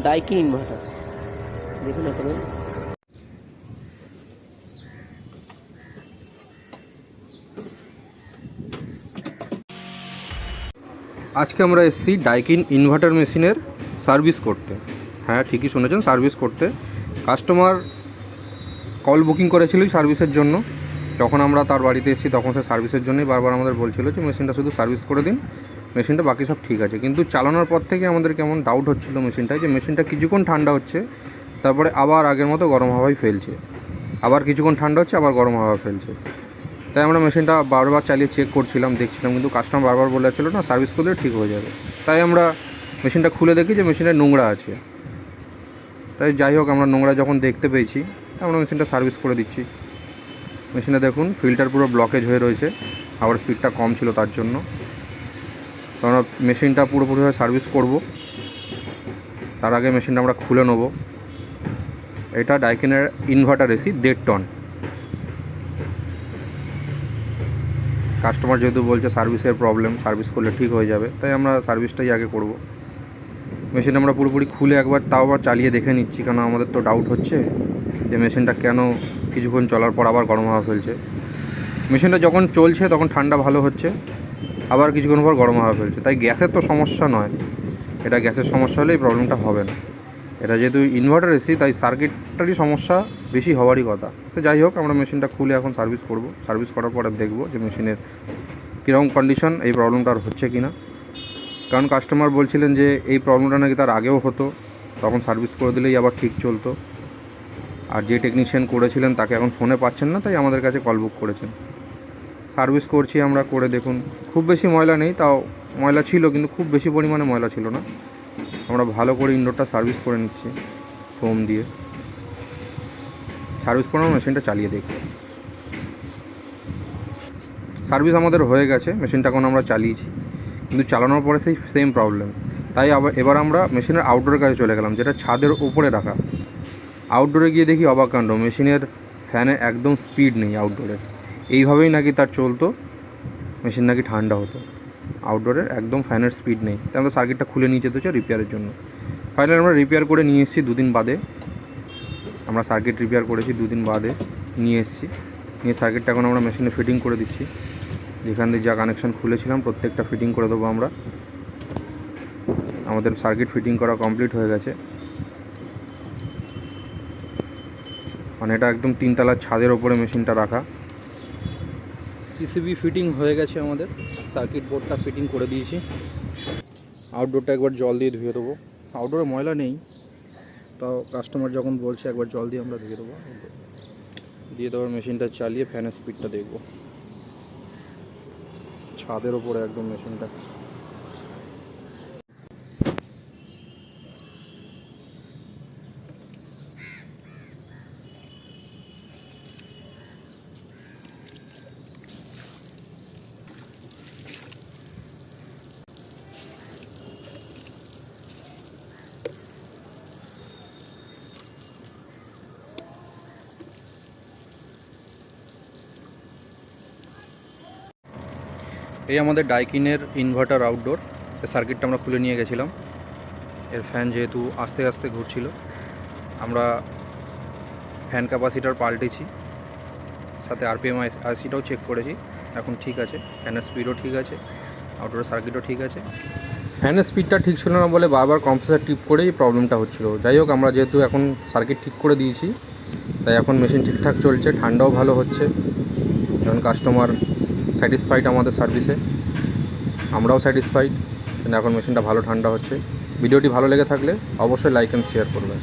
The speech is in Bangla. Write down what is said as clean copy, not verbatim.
ডাইকিন ইনভার্টার দেখুন এখানে। আজকে আমরা এসেছি ডাইকিন ইনভার্টার মেশিনের সার্ভিস করতে। হ্যাঁ, ঠিকই শুনেছেন, সার্ভিস করতে। কাস্টমার কল বুকিং করেছিল সার্ভিসের জন্য। যখন আমরা তার বাড়িতে এসেছি তখন সে সার্ভিসের জন্যই বারবার আমাদের বলছিল যে মেশিনটা শুধু সার্ভিস করে দিন, মেশিনটা বাকি সব ঠিক আছে। কিন্তু চালানোর পর থেকে আমাদের কেমন ডাউট হচ্ছিলো মেশিনটায়, যে মেশিনটা কিছুক্ষণ ঠান্ডা হচ্ছে, তারপরে আবার আগের মতো গরম হাওয়াই ফেলছে, আবার কিছুক্ষণ ঠান্ডা হচ্ছে, আবার গরম হাওয়া ফেলছে। তাই আমরা মেশিনটা বারবার চালিয়ে চেক করছিলাম, দেখছিলাম, কিন্তু কাস্টমার বারবার বলে যাচ্ছিলো না সার্ভিস করলে ঠিক হয়ে যাবে। তাই আমরা মেশিনটা খুলে দেখি যে মেশিনে নোংরা আছে। তাই যাই হোক, আমরা নোংরা যখন দেখতে পেয়েছি তাই আমরা মেশিনটা সার্ভিস করে দিচ্ছি। মেশিনে দেখুন ফিল্টার পুরো ব্লকেজ হয়ে রয়েছে, আবার স্পিডটা কম ছিল তার জন্য। তো আমরা মেশিনটা পুরোপুরিভাবে সার্ভিস করব, তার আগে মেশিনটা আমরা খুলে নেব। এটা ডাইকিনের ইনভার্টার এসি 1.5 টন। কাস্টমার যেহেতু বলছে সার্ভিসের প্রবলেম, সার্ভিস করলে ঠিক হয়ে যাবে, তাই আমরা সার্ভিসটাই আগে করব। মেশিন আমরা পুরোপুরি খুলে একবার তাও আবার চালিয়ে দেখে নিচ্ছি, কারণ আমাদের তো ডাউট হচ্ছে যে মেশিনটা কেন কিছুক্ষণ চলার পর আবার গরম হাওয়া ফেলছে। মেশিনটা যখন চলছে তখন ঠান্ডা ভালো হচ্ছে, আবার কিছুক্ষণ পর গরম হাওয়া ফেলছে। তাই গ্যাসের তো সমস্যা নয়, এটা গ্যাসের সমস্যা হলে এই প্রবলেমটা হবে না। এটা যেহেতু ইনভার্টার এসি তাই সার্কিটটারই সমস্যা বেশি হওয়ারই কথা। তো যাই হোক, আমরা মেশিনটা খুলে এখন সার্ভিস করব। সার্ভিস করার পরে দেখব যে মেশিনের কীরকম কন্ডিশন, এই প্রবলেমটা আর হচ্ছে কি না। কারণ কাস্টমার বলছিলেন যে এই প্রবলেমটা নাকি তার আগেও হতো, তখন সার্ভিস করে দিলেই আবার ঠিক চলতো। আর যে টেকনিশিয়ান করেছিলেন তাকে এখন ফোনে পাচ্ছেন না, তাই আমাদের কাছে কল বুক করেছেন। সার্ভিস করছি আমরা, করে দেখুন। খুব বেশি ময়লা নেই, তাও ময়লা ছিল কিন্তু খুব বেশি পরিমাণে ময়লা ছিল না। আমরা ভালো করে ইনডোরটা সার্ভিস করে নিচ্ছি ফোম দিয়ে। সার্ভিস করে মেশিনটা চালিয়ে দেখব। সার্ভিস আমাদের হয়ে গেছে, মেশিনটা এখন আমরা চালিয়েছি, কিন্তু চালানোর পরে সেই সেম প্রবলেম। তাই এবার আমরা মেশিনের আউটডোরের কাছে চলে গেলাম, যেটা ছাদের ওপরে রাখা। আউটডোরে গিয়ে দেখি অবাক কাণ্ড, মেশিনের ফ্যানে একদম স্পিড নেই আউটডোরের। এইভাবেই নাকি তার চলতো, মেশিন নাকি ঠান্ডা হতো। আউটডোরের একদম ফ্যানের স্পিড নেই। তাই আমরা সার্কিটটা খুলে নিয়ে যেতে হচ্ছে রিপেয়ারের জন্য। ফাইনালি আমরা রিপেয়ার করে নিয়ে এসেছি 2 দিন বাদে। আমরা সার্কিট রিপেয়ার করেছি 2 দিন বাদে নিয়ে এসেছি। নিয়ে সার্কিটটা এখন আমরা মেশিনে ফিটিং করে দিচ্ছি। যেখান দিয়ে যা কানেকশান খুলেছিলাম প্রত্যেকটা ফিটিং করে দেবো আমরা। আমাদের সার্কিট ফিটিং করা কমপ্লিট হয়ে গেছে। মানে এটা একদম 3 তলার ছাদের ওপরে মেশিনটা রাখা। পিসিবি ফিটিং হয়ে গেছে আমাদের, সার্কিট বোর্ডটা ফিটিং করে দিয়েছি। আউটডোরটা একবার জল দিয়ে ধুয়ে দেবো। আউটডোরে ময়লা নেই, তাও কাস্টমার যখন বলছে একবার জল দিয়ে আমরা ধুয়ে দেবো। দিয়ে দেওয়ার মেশিনটা চালিয়ে ফ্যানের স্পিডটা দেখব। ছাদের ওপরে একদম মেশিনটা। এই আমাদের ডাইকিনের ইনভার্টার আউটডোর। এর সার্কিটটা আমরা খুলে নিয়ে গেছিলাম। এর ফ্যান যেহেতু আস্তে আস্তে ঘুরছিল, আমরা ফ্যান ক্যাপাসিটার পাল্টেছি, সাথে আরপিএম আইসিটাও চেক করেছি, এখন ঠিক আছে। ফ্যানের স্পিডও ঠিক আছে, আউটডোরের সার্কিটও ঠিক আছে। ফ্যানের স্পিডটা ঠিক ছিল না বলে বারবার কম্প্রেসার টিপ করেই প্রবলেমটা হচ্ছিলো। যাই হোক, আমরা যেহেতু এখন সার্কিট ঠিক করে দিয়েছি, তাই এখন মেশিন ঠিকঠাক চলছে, ঠান্ডাও ভালো হচ্ছে। এখন কাস্টমার স্যাটিসফাইড আমাদের সার্ভিসে, আমরাও স্যাটিসফাইড। এখন মেশিনটা ভালো ঠান্ডা হচ্ছে। ভিডিওটি ভালো লেগে থাকলে অবশ্যই লাইক অ্যান্ড শেয়ার করবেন।